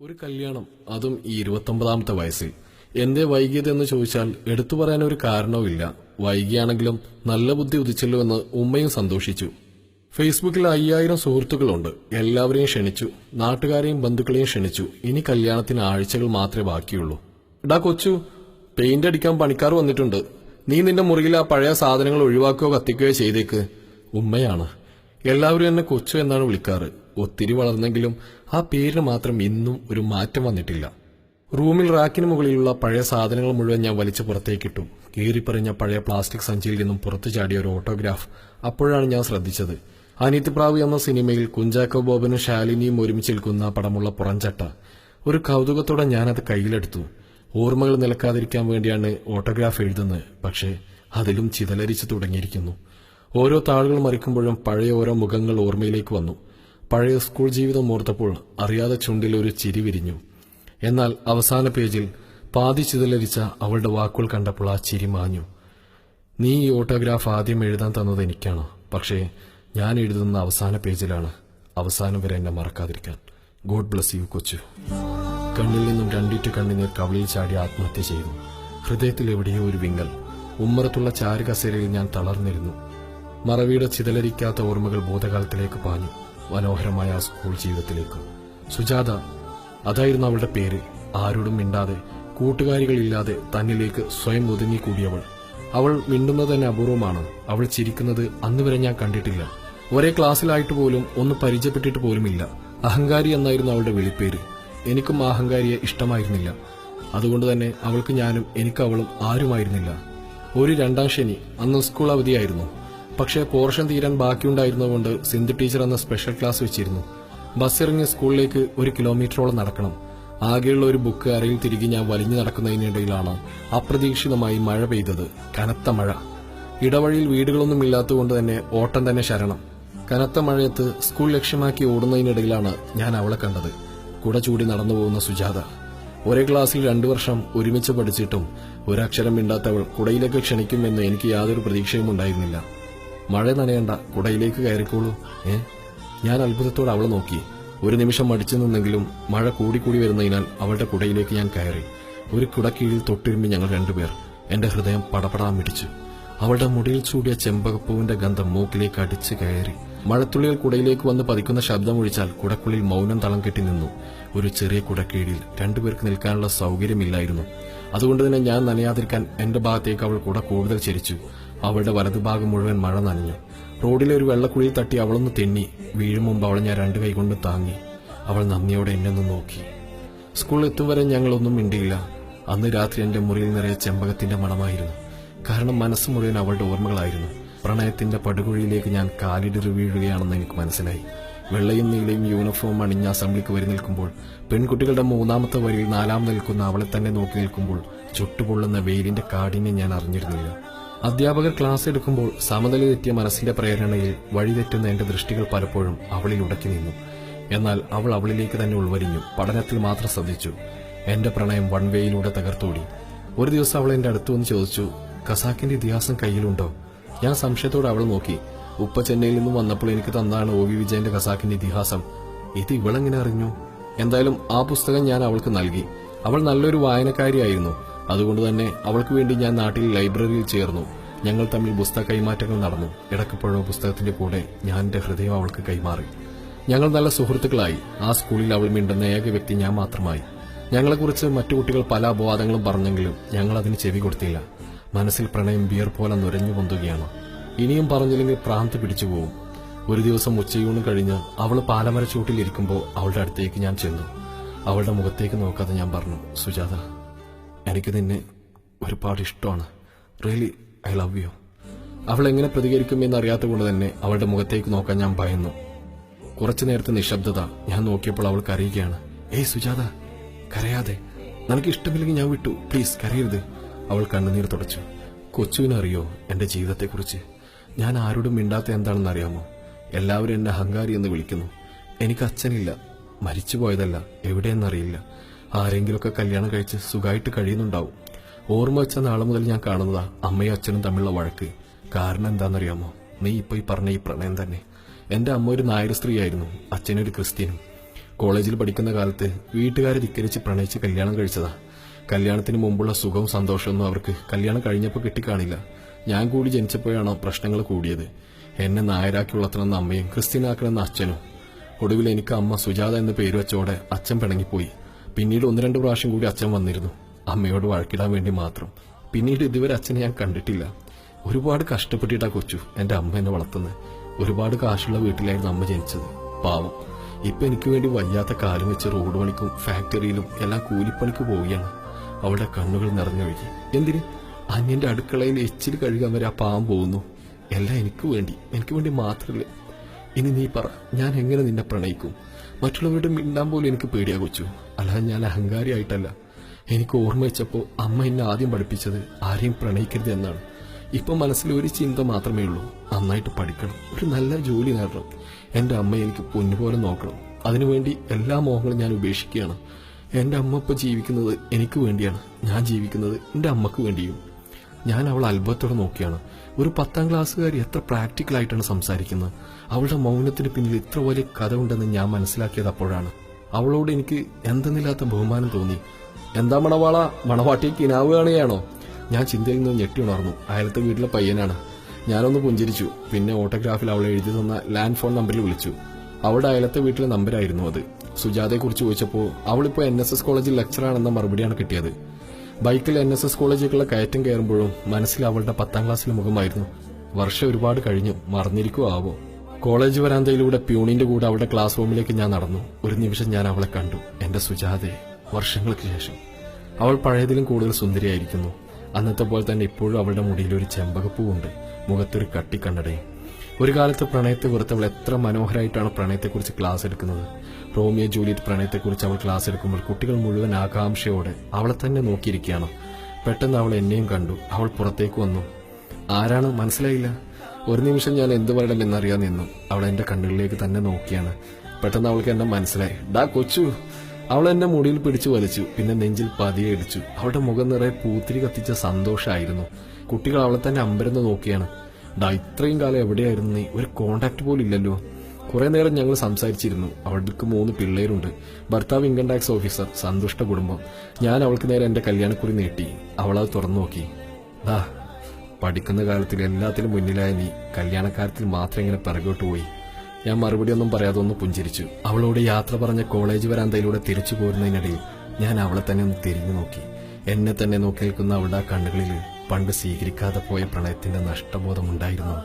ഒരു കല്യാണം, അതും ഈ 29ാമത്തെ വയസ്സിൽ. എന്തേ വൈകിയതെന്ന് ചോദിച്ചാൽ എടുത്തു പറയാൻ ഒരു കാരണവുമില്ല. വൈകിയാണെങ്കിലും നല്ല ബുദ്ധി ഉദിച്ചല്ലോ എന്ന് ഉമ്മയും സന്തോഷിച്ചു. ഫേസ്ബുക്കിൽ 5000 സുഹൃത്തുക്കളുണ്ട്. എല്ലാവരെയും ക്ഷണിച്ചു. നാട്ടുകാരെയും ബന്ധുക്കളെയും ക്ഷണിച്ചു. ഇനി കല്യാണത്തിന് ആഴ്ചകൾ മാത്രമേ ബാക്കിയുള്ളൂ. ഡാ കൊച്ചു, പെയിന്റ് അടിക്കാൻ പണിക്കാർ വന്നിട്ടുണ്ട്. നീ നിന്റെ മുറിയിൽ ആ പഴയ സാധനങ്ങൾ ഒഴിവാക്കുകയോ കത്തിക്കുകയോ ചെയ്തേക്ക്. ഉമ്മയാണ്. എല്ലാവരും എന്നെ കൊച്ചു എന്നാണ് വിളിക്കാറ്. ഒത്തിരി വളർന്നെങ്കിലും ആ പേരിന് മാത്രം ഇന്നും ഒരു മാറ്റം വന്നിട്ടില്ല. റൂമിൽ റാക്കിന് മുകളിലുള്ള പഴയ സാധനങ്ങൾ മുഴുവൻ ഞാൻ വലിച്ചു പുറത്തേക്കിട്ടു. കീറിപ്പറിഞ്ഞ പഴയ പ്ലാസ്റ്റിക് സഞ്ചിയിൽ നിന്നും പുറത്തു ചാടിയ ഒരു ഓട്ടോഗ്രാഫ്. അപ്പോഴാണ് ഞാൻ ശ്രദ്ധിച്ചത്. അനിത്യപ്രാവ് എന്ന സിനിമയിൽ കുഞ്ചാക്കോ ബോബനും ശാലിനിയും ഒരുമിച്ച് നിൽക്കുന്ന പടമുള്ള പുറംചട്ട. ഒരു കൗതുകത്തോടെ ഞാനത് കയ്യിലെടുത്തു. ഓർമ്മകൾ നിലക്കാതിരിക്കാൻ വേണ്ടിയാണ് ഓട്ടോഗ്രാഫ് എഴുതുന്നത്. പക്ഷേ അതിലും ചിതലരിച്ചു തുടങ്ങിയിരിക്കുന്നു. ഓരോ താളുകൾ മറിക്കുമ്പോഴും പഴയ ഓരോ മുഖങ്ങൾ ഓർമ്മയിലേക്ക് വന്നു. പഴയ സ്കൂൾ ജീവിതം ഓർത്തപ്പോൾ അറിയാതെ ചുണ്ടിൽ ഒരു ചിരി വിരിഞ്ഞു. എന്നാൽ അവസാന പേജിൽ പാതി ചിതലരിച്ച അവളുടെ വാക്കുകൾ കണ്ടപ്പോൾ ആ ചിരി മാഞ്ഞു. നീ ഈ ഓട്ടോഗ്രാഫ് ആദ്യം എഴുതാൻ തന്നത് എനിക്കാണ്. പക്ഷേ ഞാൻ എഴുതുന്ന അവസാന പേജിലാണ്. അവസാനം വരെ എന്നെ മറക്കാതിരിക്കാൻ. ഗോഡ് ബ്ലസ് യു കൊച്ചു. കണ്ണിൽ നിന്നും രണ്ടിറ്റ് കണ്ണുനീർ കവിളിൽ ചാടി ആത്മഹത്യ ചെയ്തു. ഹൃദയത്തിൽ എവിടെയോ ഒരു വിങ്ങൽ. ഉമ്മറത്തുള്ള ചാരുകസേരയിൽ ഞാൻ തളർന്നിരുന്നു. മറവിയുടെ ചിതലരിക്കാത്ത ഓർമ്മകൾ ബോധകാലത്തിലേക്ക് പാഞ്ഞു. മനോഹരമായ ആ സ്കൂൾ ജീവിതത്തിലേക്ക്. സുജാത, അതായിരുന്നു അവളുടെ പേര്. ആരോടും മിണ്ടാതെ, കൂട്ടുകാരികളില്ലാതെ തന്നിലേക്ക് സ്വയം ഒതുങ്ങിക്കൂടിയവൾ. അവൾ മിണ്ടുന്നത് തന്നെ അപൂർവമാണ്. അവൾ ചിരിക്കുന്നത് അന്നുവരെ ഞാൻ കണ്ടിട്ടില്ല. ഒരേ ക്ലാസ്സിലായിട്ട് പോലും ഒന്ന് പരിചയപ്പെട്ടിട്ട് പോലുമില്ല. അഹങ്കാരി എന്നായിരുന്നു അവളുടെ വിളിപ്പേര്. എനിക്കും ആ അഹങ്കാരിയെ ഇഷ്ടമായിരുന്നില്ല. അതുകൊണ്ട് തന്നെ അവൾക്ക് ഞാനും എനിക്കവളും ആരുമായിരുന്നില്ല. ഒരു 2ാം ശനി അന്ന് സ്കൂൾ അവധിയായിരുന്നു. പക്ഷേ പോർഷൻ തീരാൻ ബാക്കിയുണ്ടായിരുന്നതുകൊണ്ട് സിന്ധു ടീച്ചർ എന്ന സ്പെഷ്യൽ ക്ലാസ് വെച്ചിരുന്നു. ബസ് ഇറങ്ങി സ്കൂളിലേക്ക് 1 കിലോമീറ്ററോളം നടക്കണം. ആകെയുള്ള ഒരു ബുക്ക് അരയിൽ തിരികെ ഞാൻ വലിഞ്ഞു നടക്കുന്നതിനിടയിലാണ് അപ്രതീക്ഷിതമായി മഴ പെയ്തത്. കനത്ത മഴ. ഇടവഴിയിൽ വീടുകളൊന്നും ഇല്ലാത്തതുകൊണ്ട് തന്നെ ഓട്ടം തന്നെ ശരണം. കനത്ത മഴയത്ത് സ്കൂൾ ലക്ഷ്യമാക്കി ഓടുന്നതിനിടയിലാണ് ഞാൻ അവളെ കണ്ടത്. കുട ചൂടി നടന്നു പോകുന്ന സുജാത. ഒരേ ക്ലാസ്സിൽ 2 വർഷം ഒരുമിച്ച് പഠിച്ചിട്ടും ഒരക്ഷരം മിണ്ടാത്തവൾ കുടയിലേക്ക് ക്ഷണിക്കുമെന്ന് എനിക്ക് യാതൊരു പ്രതീക്ഷയും ഉണ്ടായിരുന്നില്ല. മഴ നനയണ്ട, കുടയിലേക്ക് കയറിക്കോളൂ. ഞാൻ അത്ഭുതത്തോടെ അവളെ നോക്കി. ഒരു നിമിഷം മടിച്ചു നിന്നെങ്കിലും മഴ കൂടിക്കൂടി വരുന്നതിനാൽ അവളുടെ കുടയിലേക്ക് ഞാൻ കയറി. ഒരു കുടക്കീഴിൽ തൊട്ടിരുമ്പി ഞങ്ങൾ 2 പേർ. എന്റെ ഹൃദയം പടപടാൻ മിടിച്ചു. അവളുടെ മുടിയിൽ ചൂടിയ ചെമ്പകപ്പൂവിന്റെ ഗന്ധം മൂക്കിലേക്ക് അടിച്ചു കയറി. മഴത്തുള്ളികൾ കുടയിലേക്ക് വന്ന് പതിക്കുന്ന ശബ്ദമൊഴിച്ചാൽ കുടക്കുള്ളിൽ മൗനം തളം കെട്ടി നിന്നു. ഒരു ചെറിയ കുടക്കീഴിൽ 2 പേർക്ക് നിൽക്കാനുള്ള സൗകര്യമില്ലായിരുന്നു. അതുകൊണ്ട് തന്നെ ഞാൻ നനയാതിരിക്കാൻ എന്റെ ഭാഗത്തേക്ക് അവൾ കുട കൂടുതൽ ചരിച്ചു. അവളുടെ വലതുഭാഗം മുഴുവൻ മഴ നനഞ്ഞു. റോഡിലെ ഒരു വെള്ളക്കുഴിയിൽ തട്ടി അവളൊന്ന് തെന്നി. വീഴും മുമ്പ് അവളെ ഞാൻ 2 കൈകൊണ്ട് താങ്ങി. അവൾ നന്ദിയോടെ എന്നെ ഒന്ന് നോക്കി. സ്കൂളിൽ എത്തും വരെ ഞങ്ങളൊന്നും മിണ്ടിയില്ല. അന്ന് രാത്രി എന്റെ മുറിയിൽ നിറയെ ചെമ്പകത്തിന്റെ മണമായിരുന്നു. കാരണം മനസ്സ് മുഴുവൻ അവളുടെ ഓർമ്മകളായിരുന്നു. പ്രണയത്തിന്റെ പടുകുഴിയിലേക്ക് ഞാൻ കാലിടറി വീഴുകയാണെന്ന് എനിക്ക് മനസ്സിലായി. വെള്ളയും നീലയും യൂണിഫോം അണിഞ്ഞ അസംബ്ലിക്ക് വരി നിൽക്കുമ്പോൾ, പെൺകുട്ടികളുടെ 3ാമത്തെ വരിയിൽ 4ാം നിൽക്കുന്ന അവളെ തന്നെ നോക്കി നിൽക്കുമ്പോൾ ചുട്ടുപൊള്ളുന്ന വെയിലിന്റെ കാഠിന്യം ഞാൻ അറിഞ്ഞിരുന്നില്ല. അധ്യാപകർ ക്ലാസ് എടുക്കുമ്പോൾ സമനില തെറ്റിയ മനസ്സിന്റെ പ്രേരണയിൽ വഴിതെറ്റുന്ന എന്റെ ദൃഷ്ടികൾ പലപ്പോഴും അവളിൽ ഉടക്കി നിന്നു. എന്നാൽ അവൾ അവളിലേക്ക് തന്നെ ഉൾവരിഞ്ഞു. പഠനത്തിൽ മാത്രം ശ്രദ്ധിച്ചു. എന്റെ പ്രണയം വൺവേയിലൂടെ തകർത്തോടി. ഒരു ദിവസം അവൾ എന്റെ അടുത്ത് വന്ന് ചോദിച്ചു, ഖസാക്കിന്റെ ഇതിഹാസം കയ്യിലുണ്ടോ? ഞാൻ സംശയത്തോടെ അവൾ നോക്കി. ഉപ്പ ചെന്നൈയിൽ നിന്നും വന്നപ്പോൾ എനിക്ക് തന്നാണ് OV വിജയന്റെ ഖസാക്കിന്റെ ഇതിഹാസം. ഇത് ഇവളെങ്ങനെ അറിഞ്ഞു? എന്തായാലും ആ പുസ്തകം ഞാൻ അവൾക്ക് നൽകി. അവൾ നല്ലൊരു വായനക്കാരിയായിരുന്നു. അതുകൊണ്ട് തന്നെ അവൾക്ക് വേണ്ടി ഞാൻ നാട്ടിൽ ലൈബ്രറിയിൽ ചേർന്നു. ഞങ്ങൾ തമ്മിൽ പുസ്തക കൈമാറ്റങ്ങൾ നടന്നു. ഇടയ്ക്കപ്പോഴോ പുസ്തകത്തിന്റെ കൂടെ ഞാൻ എന്റെ ഹൃദയം അവൾക്ക് കൈമാറി. ഞങ്ങൾ നല്ല സുഹൃത്തുക്കളായി. ആ സ്കൂളിൽ അവൾ മിണ്ടുന്ന ഏക വ്യക്തി ഞാൻ മാത്രമായി. ഞങ്ങളെക്കുറിച്ച് മറ്റു കുട്ടികൾ പല അപവാദങ്ങളും പറഞ്ഞെങ്കിലും ഞങ്ങൾ അതിന് ചെവി കൊടുത്തില്ല. മനസ്സിൽ പ്രണയം ബിയർ പോലെ നുരഞ്ഞു പൊന്തുകയാണ്. ഇനിയും പറഞ്ഞില്ലെങ്കിൽ ഭ്രാന്ത് പിടിച്ചുപോകും. ഒരു ദിവസം ഉച്ചയൂണ് കഴിഞ്ഞ് അവൾ പാലമരച്ചൂട്ടിലിരിക്കുമ്പോൾ അവളുടെ അടുത്തേക്ക് ഞാൻ ചെന്നു. അവളുടെ മുഖത്തേക്ക് നോക്കാതെ ഞാൻ പറഞ്ഞു, സുജാത, എനിക്ക് നിന്നെ ഒരുപാട് ഇഷ്ടമാണ്. Really I love you. അവൾ എങ്ങനെ പ്രതികരിക്കുമെന്ന് അറിയാത്തതുകൊണ്ട് തന്നെ അവളുടെ മുഖത്തേക്ക് നോക്കാൻ ഞാൻ ഭയന്നു. കുറച്ചു നേരത്തെ നിശബ്ദത. ഞാൻ നോക്കിയപ്പോൾ അവൾ കരയുകയാണ്. ഏയ് സുജാത, കരയാതെ. നിനക്ക് ഇഷ്ടമില്ലെങ്കിൽ ഞാൻ വിട്ടു. പ്ലീസ് കരയരുത്. അവൾ കണ്ണുനീർ തുടച്ചു. കൊച്ചുവിനറിയോ എന്റെ ജീവിതത്തെക്കുറിച്ച്? ഞാൻ ആരോടും മിണ്ടാത്ത എന്താണെന്ന് അറിയാമോ? എല്ലാവരും എന്നെ അഹങ്കാരി എന്ന് വിളിക്കുന്നു. എനിക്ക് അച്ഛനില്ല. മരിച്ചുപോയതല്ല, എവിടെയെന്നറിയില്ല. ആരെങ്കിലുമൊക്കെ കല്യാണം കഴിച്ച് സുഖമായിട്ട് കഴിയുന്നുണ്ടാവും. ഓർമ്മ വെച്ച നാളെ മുതൽ ഞാൻ കാണുന്നതാ അമ്മയും അച്ഛനും തമ്മിലുള്ള വഴക്ക്. കാരണം എന്താണെന്നറിയാമോ? നീ ഇപ്പൊ ഈ പറഞ്ഞ ഈ പ്രണയം തന്നെ. എന്റെ അമ്മ ഒരു നായർ സ്ത്രീയായിരുന്നു, അച്ഛനൊരു ക്രിസ്ത്യനും. കോളേജിൽ പഠിക്കുന്ന കാലത്ത് വീട്ടുകാരെ ധിക്കരിച്ച് പ്രണയിച്ച് കല്യാണം കഴിച്ചതാ. കല്യാണത്തിന് മുമ്പുള്ള സുഖവും സന്തോഷമൊന്നും അവർക്ക് കല്യാണം കഴിഞ്ഞപ്പോൾ കിട്ടിക്കാണില്ല. ഞാൻ കൂടി ജനിച്ചപ്പോഴാണോ പ്രശ്നങ്ങൾ കൂടിയത്. എന്നെ നായരാക്കി വളർത്തണമെന്ന അമ്മയും ക്രിസ്ത്യനാക്കണമെന്ന അച്ഛനും. ഒടുവിൽ എനിക്ക് അമ്മ സുജാത എന്ന് പേര് വെച്ചോടെ അച്ഛൻ പിണങ്ങിപ്പോയി. പിന്നീട് 1-2 പ്രാവശ്യം കൂടി അച്ഛൻ വന്നിരുന്നു, അമ്മയോട് വഴക്കിടാൻ വേണ്ടി മാത്രം. പിന്നീട് ഇതുവരെ അച്ഛനെ ഞാൻ കണ്ടിട്ടില്ല. ഒരുപാട് കഷ്ടപ്പെട്ടിട്ടാ കൊച്ചു എന്റെ അമ്മ എന്നെ വളർത്തുന്നത്. ഒരുപാട് കാശുള്ള വീട്ടിലായിരുന്നു അമ്മ ജനിച്ചത്. പാവം ഇപ്പൊ എനിക്ക് വേണ്ടി വയ്യാത്ത കാലം വെച്ച് റോഡ് പണിക്കും ഫാക്ടറിയിലും എല്ലാം കൂലിപ്പണിക്ക് പോവുകയാണ്. അവളുടെ കണ്ണുകൾ നിറഞ്ഞൊഴുകി. എന്തിന്? അന്യന്റെ അടുക്കളയിൽ എച്ചിൽ കഴുകാൻ വരെ ആ പാവം പോകുന്നു. എല്ലാം എനിക്ക് വേണ്ടി മാത്രമല്ലേ. ഇനി നീ പറ, ഞാൻ എങ്ങനെ നിന്നെ പ്രണയിക്കും? മറ്റുള്ളവരുടെ മിണ്ടാൻ പോലും എനിക്ക് പേടിയാ കൊച്ചു. അല്ലാതെ ഞാൻ അഹങ്കാരിയായിട്ടല്ല. എനിക്ക് ഓർമ്മ വെച്ചപ്പോ അമ്മ എന്നെ ആദ്യം പഠിപ്പിച്ചത് ആരെയും പ്രണയിക്കരുത് എന്നാണ്. ഇപ്പൊ മനസ്സിൽ ഒരു ചിന്ത മാത്രമേ ഉള്ളൂ, നന്നായിട്ട് പഠിക്കണം, ഒരു നല്ല ജോലി നേടണം, എന്റെ അമ്മയെ എനിക്ക് പൊന്നുപോലെ നോക്കണം. അതിനുവേണ്ടി എല്ലാ മോഹങ്ങളും ഞാൻ ഉപേക്ഷിക്കുകയാണ്. എന്റെ അമ്മ ഇപ്പൊ ജീവിക്കുന്നത് എനിക്ക് വേണ്ടിയാണ്, ഞാൻ ജീവിക്കുന്നത് എന്റെ അമ്മക്ക് വേണ്ടിയും. ഞാൻ അവൾ അത്ഭുതത്തോടെ നോക്കിയാണ്. ഒരു 10ാം ക്ലാസ്സുകാരി എത്ര പ്രാക്ടിക്കലായിട്ടാണ് സംസാരിക്കുന്നത്. അവളുടെ മൗനത്തിന് പിന്നിൽ ഇത്ര വലിയ കഥ ഉണ്ടെന്ന് ഞാൻ മനസ്സിലാക്കിയത് അപ്പോഴാണ്. അവളോട് എനിക്ക് എന്തെന്നില്ലാത്ത ബഹുമാനം തോന്നി. എന്താ മണവാള, മണവാട്ടി കിനാവ് കാണുകയാണോ? ഞാൻ ചിന്തയിൽ നിന്ന് ഞെട്ടി ഉണർന്നു. അയലത്തെ വീട്ടിലെ പയ്യനാണ്. ഞാനൊന്ന് പുഞ്ചിരിച്ചു. പിന്നെ ഓട്ടോഗ്രാഫിൽ അവൾ എഴുതി തന്ന ലാൻഡ് ഫോൺ നമ്പറിൽ വിളിച്ചു. അവളുടെ അയലത്തെ വീട്ടിലെ നമ്പരായിരുന്നു അത്. സുജാതയെക്കുറിച്ച് ചോദിച്ചപ്പോൾ അവളിപ്പോ NSS കോളേജിൽ ലെക്ചറാണെന്ന മറുപടിയാണ് കിട്ടിയത്. ബൈക്കിൽ NSS കോളേജിലേക്കുള്ള കയറ്റം കയറുമ്പോഴും മനസ്സിൽ അവളുടെ 10ാം ക്ലാസ്സിലെ മുഖമായിരുന്നു. വർഷം ഒരുപാട് കഴിഞ്ഞു, മറന്നിരിക്കുവോ ആവോ. കോളേജ് വരാന്തയിലൂടെ പ്യൂണിന്റെ കൂടെ അവളുടെ ക്ലാസ് റൂമിലേക്ക് ഞാൻ നടന്നു. ഒരു നിമിഷം ഞാൻ അവളെ കണ്ടു, എന്റെ സുജാതയെ. വർഷങ്ങൾക്ക് ശേഷം അവൾ പഴയതിലും കൂടുതൽ സുന്ദരിയായിരിക്കുന്നു. അന്നത്തെ പോലെ തന്നെ ഇപ്പോഴും അവളുടെ മുടിയിൽ ഒരു ചെമ്പകപ്പൂവുണ്ട്, മുഖത്തൊരു കട്ടിക്കണ്ണടയും. ഒരു കാലത്ത് പ്രണയത്തെ വെറുത്തവൾ എത്ര മനോഹരമായിട്ടാണ് പ്രണയത്തെക്കുറിച്ച് ക്ലാസ് എടുക്കുന്നത്. റോമിയോ ജൂലിയറ്റ് പ്രണയത്തെക്കുറിച്ച് അവൾ ക്ലാസ് എടുക്കുമ്പോൾ കുട്ടികൾ മുഴുവൻ ആകാംക്ഷയോടെ അവളെ തന്നെ നോക്കിയിരിക്കുകയാണ്. പെട്ടെന്ന് അവൾ എന്നെയും കണ്ടു. അവൾ പുറത്തേക്ക് വന്നു. ആരാണ് മനസ്സിലായില്ല. ഒരു നിമിഷം ഞാൻ എന്ത് പറയണമെന്നറിയാൻ നിന്നു. അവൾ എന്റെ കണ്ണുകളിലേക്ക് തന്നെ നോക്കിയാണ്. പെട്ടെന്ന് അവൾക്ക് എന്നെ മനസ്സിലായി. ഡാ കൊച്ചു. അവൾ എന്നെ മുടിയിൽ പിടിച്ചു വലിച്ചു, പിന്നെ നെഞ്ചിൽ പതിയെ ഇടിച്ചു. അവളുടെ മുഖം നിറയെ പൂത്തിരി കത്തിച്ച സന്തോഷമായിരുന്നു. കുട്ടികൾ അവളെ തന്നെ അമ്പരന്ന് നോക്കിയാണ്. ഡാ, ഇത്രയും കാലം എവിടെയായിരുന്നു നീ? ഒരു കോണ്ടാക്ട് പോലും ഇല്ലല്ലോ. കുറെ നേരം ഞങ്ങൾ സംസാരിച്ചിരുന്നു. അവൾക്ക് 3 പിള്ളേരുണ്ട്. ഭർത്താവ് ഇൻകം ടാക്സ് ഓഫീസർ, സന്തുഷ്ട കുടുംബം. ഞാൻ അവൾക്ക് നേരെ എന്റെ കല്യാണക്കുറി നീട്ടി. അവളത് തുറന്നു നോക്കി. ഡാ, പഠിക്കുന്ന കാലത്തിൽ എല്ലാത്തിലും മുന്നിലായ നീ കല്യാണക്കാര്യത്തിൽ മാത്രം ഇങ്ങനെ പിറകോട്ട് പോയി. ഞാൻ മറുപടി ഒന്നും പറയാതെ ഒന്ന് പുഞ്ചിരിച്ചു. അവളോട് യാത്ര പറഞ്ഞ കോളേജ് വരാന്തയിലൂടെ തിരിച്ചു പോരുന്നതിനിടയിൽ ഞാൻ അവളെ തന്നെ ഒന്ന് തിരിഞ്ഞു നോക്കി. എന്നെ തന്നെ നോക്കി നിൽക്കുന്ന അവളുടെ കണ്ണുകളിൽ പണ്ട് സ്വീകരിക്കാതെ പോയ പ്രണയത്തിന്റെ നഷ്ടബോധമുണ്ടായിരുന്നു.